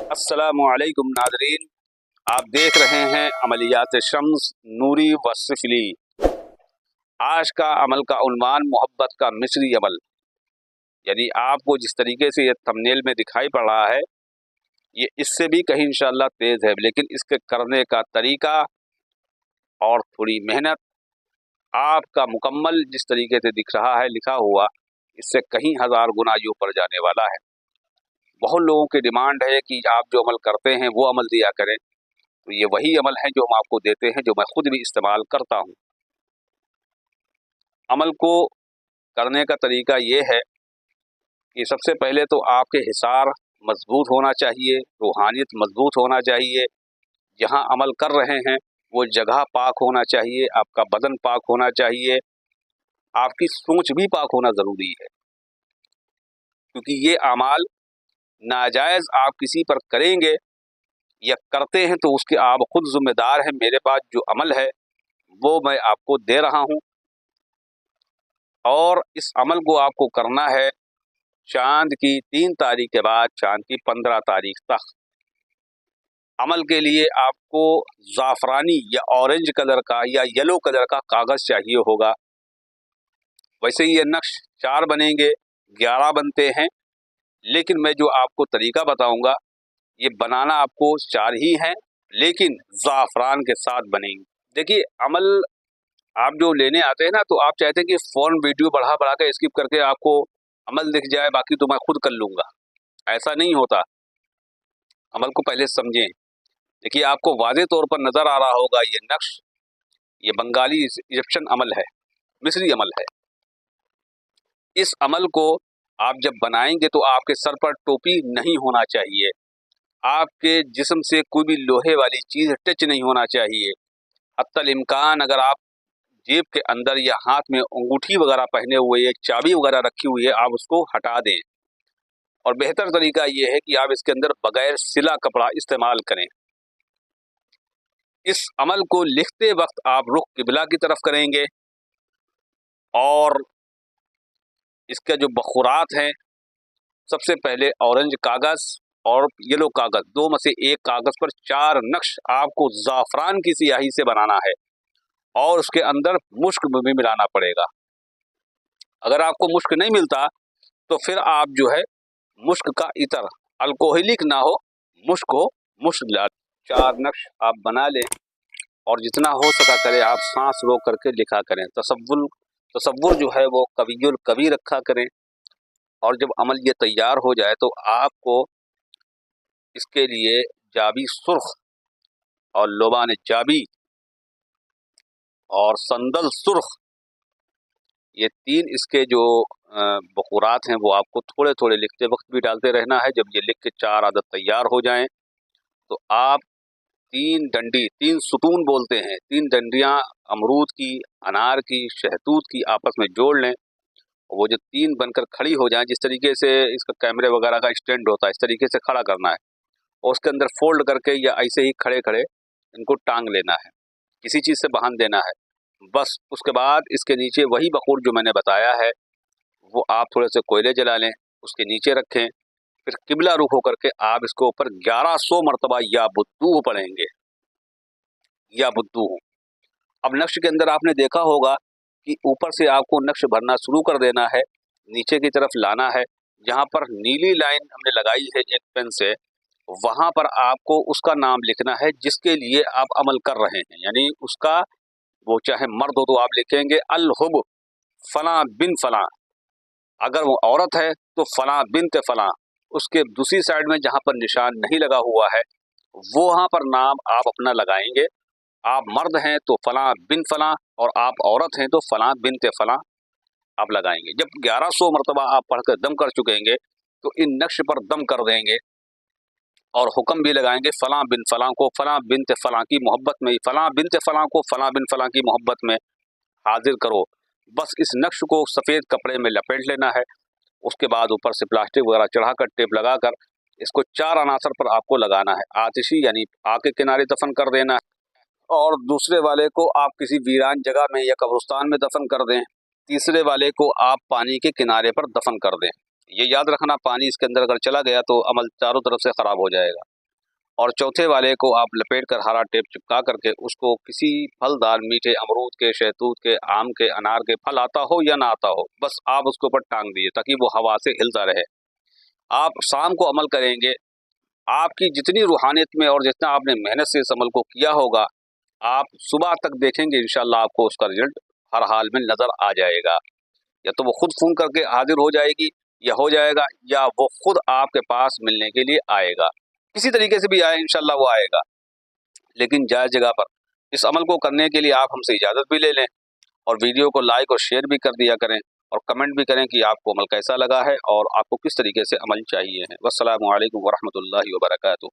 अस्सलामुअलैकुम नाज़रीन, आप देख रहे हैं अमलियात शम्स नूरी व सिफली। आज का अमल का उन्वान मोहब्बत का मिस्री अमल, यानी आपको जिस तरीके से ये थंबनेल में दिखाई पड़ रहा है ये इससे भी कहीं इंशाअल्लाह तेज़ है, लेकिन इसके करने का तरीका और थोड़ी मेहनत आपका मुकम्मल जिस तरीके से दिख रहा है लिखा हुआ, इससे कहीं हज़ार गुना ये ऊपर जाने वाला है। बहुत लोगों की डिमांड है कि आप जो अमल करते हैं वो अमल दिया करें, तो ये वही अमल है जो हम आपको देते हैं, जो मैं खुद भी इस्तेमाल करता हूँ। अमल को करने का तरीका ये है कि सबसे पहले तो आपके हिसार मजबूत होना चाहिए, रूहानियत मजबूत होना चाहिए। जहाँ अमल कर रहे हैं वो जगह पाक होना चाहिए, आपका बदन पाक होना चाहिए, आपकी सोच भी पाक होना ज़रूरी है, क्योंकि ये अमाल नाजायज़ आप किसी पर करेंगे या करते हैं तो उसके आप खुद जिम्मेदार हैं। मेरे पास जो अमल है वो मैं आपको दे रहा हूँ और इस अमल को आपको करना है चांद की 3 तारीख के बाद चांद की 15 तारीख तक। अमल के लिए आपको ज़ाफ़रानी या ऑरेंज कलर का या येलो कलर का कागज़ चाहिए होगा। वैसे ये नक्श 4 बनेंगे, 11 बनते हैं, लेकिन मैं जो आपको तरीका बताऊंगा ये बनाना आपको 4 ही हैं, लेकिन ज़ाफ़रान के साथ बनेंगे। देखिए, अमल आप जो लेने आते हैं ना, तो आप चाहते हैं कि फ़ौरन वीडियो बढ़ा बढ़ा के स्किप करके आपको अमल दिख जाए, बाकी तो मैं खुद कर लूँगा। ऐसा नहीं होता। अमल को पहले समझें। देखिए, आपको वाज़े तौर पर नज़र आ रहा होगा ये नक्श, ये बंगाली इजिप्शियन अमल है, मिस्री अमल है। इस अमल को आप जब बनाएंगे तो आपके सर पर टोपी नहीं होना चाहिए, आपके जिस्म से कोई भी लोहे वाली चीज़ टच नहीं होना चाहिए। हत्तल इम्कान अगर आप जेब के अंदर या हाथ में अंगूठी वगैरह पहने हुए या चाबी वगैरह रखी हुई है, आप उसको हटा दें। और बेहतर तरीका ये है कि आप इसके अंदर बगैर सिला कपड़ा इस्तेमाल करें। इस अमल को लिखते वक्त आप रुख किबला की तरफ करेंगे और इसके जो बखुरात हैं, सबसे पहले ऑरेंज कागज़ और येलो कागज़, दो में से एक कागज़ पर 4 नक्श आपको ज़ाफ़रान की स्याही से बनाना है और उसके अंदर मुश्क भी मिलाना पड़ेगा। अगर आपको मुश्क नहीं मिलता तो फिर आप जो है मुश्क का इतर, अल्कोहलिक ना हो, मुश्क हो, मुश्क डाल। 4 नक्श आप बना लें और जितना हो सका करें आप सांस रोक करके लिखा करें। तसव्वुर जो है वो कवियुल कवी रखा करें। और जब अमल ये तैयार हो जाए तो आपको इसके लिए जाबी सुर्ख और लोबान जाबी और संदल सुर्ख, ये 3 इसके जो बखूरात हैं वो आपको थोड़े थोड़े लिखते वक्त भी डालते रहना है। जब ये लिख के 4 आदत तैयार हो जाएं तो आप 3 डंडी, 3 सुतून बोलते हैं, 3 डंडियाँ अमरूद की, अनार की, शहतूत की आपस में जोड़ लें। वो जो 3 बनकर खड़ी हो जाएं, जिस तरीके से इसका कैमरे वगैरह का स्टैंड होता है, इस तरीके से खड़ा करना है और उसके अंदर फोल्ड करके या ऐसे ही खड़े खड़े इनको टांग लेना है, किसी चीज़ से बांध देना है बस। उसके बाद इसके नीचे वही बखूर जो मैंने बताया है वो आप थोड़े से कोयले जला लें, उसके नीचे रखें, फिर किबला रुख होकर के आप इसके ऊपर 1100 मरतबा या बुद्दू पढ़ेंगे, या बुद्दू। अब नक्श के अंदर आपने देखा होगा कि ऊपर से आपको नक्श भरना शुरू कर देना है, नीचे की तरफ लाना है। जहाँ पर नीली लाइन हमने लगाई है एक पेन से, वहाँ पर आपको उसका नाम लिखना है जिसके लिए आप अमल कर रहे हैं, यानी उसका, वो चाहे मर्द हो तो आप लिखेंगे अल हुब फलां बिन फलां, अगर वो औरत है तो फलां बिनते फलां। उसके दूसरी साइड में जहाँ पर निशान नहीं लगा हुआ है वो वहाँ पर नाम आप अपना लगाएंगे। आप मर्द हैं तो फलां बिन फलां और आप औरत हैं तो फलां बिनते फलां आप लगाएंगे। जब 1100 मरतबा आप पढ़कर दम कर चुकेंगे तो इन नक्श पर दम कर देंगे और हुक्म भी लगाएंगे, फलां बिन फलां को फलां बिनते फलां की मोहब्बत में, फलां बिनते फलां को फलां बिन फलां की मोहब्बत में हाजिर करो। बस इस नक्श को सफ़ेद कपड़े में लपेट लेना है। उसके बाद ऊपर से प्लास्टिक वगैरह चढ़ाकर, टेप लगाकर इसको 4 अनासर पर आपको लगाना है। आतिशी यानी आग के किनारे दफन कर देना है और दूसरे वाले को आप किसी वीरान जगह में या कब्रिस्तान में दफन कर दें। तीसरे वाले को आप पानी के किनारे पर दफन कर दें। ये याद रखना, पानी इसके अंदर अगर चला गया तो अमल चारों तरफ से ख़राब हो जाएगा। اور چوتھے والے کو آپ لپیٹ کر ہرا ٹیپ چپکا کر کے اس کو کسی پھلدار میٹھے امرود کے، شہتوت کے، آم کے، انار کے پھل آتا ہو یا نہ آتا ہو، بس آپ اس کے اوپر ٹانگ دیجیے تاکہ وہ ہوا سے ہلتا رہے۔ آپ شام کو عمل کریں گے، آپ کی جتنی روحانیت میں اور جتنا آپ نے محنت سے اس عمل کو کیا ہوگا، آپ صبح تک دیکھیں گے انشاءاللہ آپ کو اس کا رزلٹ ہر حال میں نظر آ جائے گا۔ یا تو وہ خود فون کر کے حاضر ہو جائے گی یا ہو جائے گا، یا وہ خود آپ کے پاس ملنے کے لیے آئے گا، کسی طریقے سے بھی آئے انشاءاللہ وہ آئے گا، لیکن جائز جگہ پر۔ اس عمل کو کرنے کے لیے آپ ہم سے اجازت بھی لے لیں، اور ویڈیو کو لائک اور شیئر بھی کر دیا کریں، اور کمنٹ بھی کریں کہ آپ کو عمل کیسا لگا ہے اور آپ کو کس طریقے سے عمل چاہیے ہے۔ والسلام علیکم ورحمۃ اللہ وبرکاتہ۔